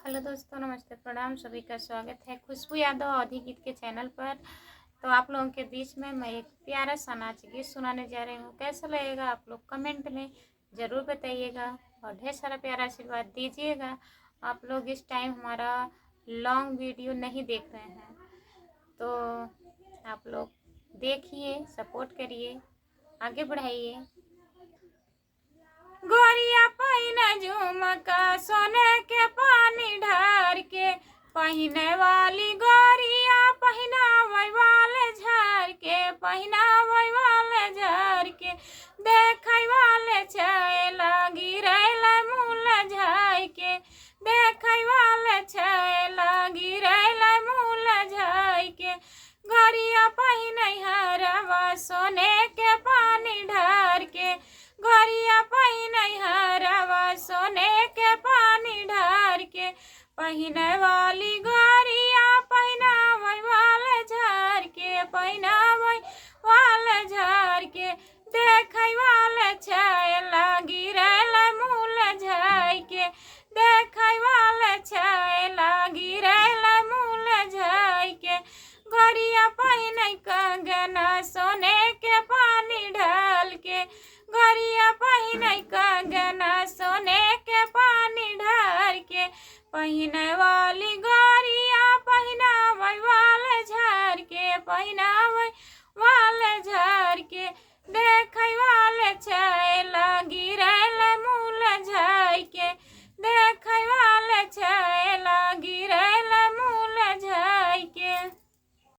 Hello दोस्तों, नमस्ते, प्रणाम। सभी का स्वागत है खुशबू यादव अवधी गीत के चैनल पर। तो आप लोगों के बीच में मैं एक प्यारा सा नाच गीत सुनाने जा रही हूँ। कैसा लगेगा आप लोग कमेंट में ज़रूर बताइएगा और ढेर सारा प्यारा आशीर्वाद दीजिएगा। आप लोग इस टाइम हमारा लॉन्ग वीडियो नहीं देख रहे हैं तो आप लोग देखिए, सपोर्ट करिए, आगे बढ़ाइए। गोरिया पहिने झुमका सोने के पानी ढार के, पहिने वाली गोरिया पहिनावे वाले झार के, पहिनावे वाले झार के, देखे वाले छैला गिरैला मूल झाय के, देखे वाले छैला गिरैला मूल झाय के। गोरिया पहिने हरवा सोने के पानी ढार के, गोरिया पहिने हरवा सोने के पानी ढार के, पहिने वाली गोरिया पहिनावे वाले झार के, पहिनावे वाले झार के, देखे वाले छैला गिरैला मूल झाय के, देखे वाले छैला गिरैला मूल झाय के। गोरिया पहिने कंगना सोने के पानी ढाल के, गोरिया पहिने कंगना सोने के पानी ढार के, पहिने वाली गोरिया पहिनावे वाले झार के, पहिनावे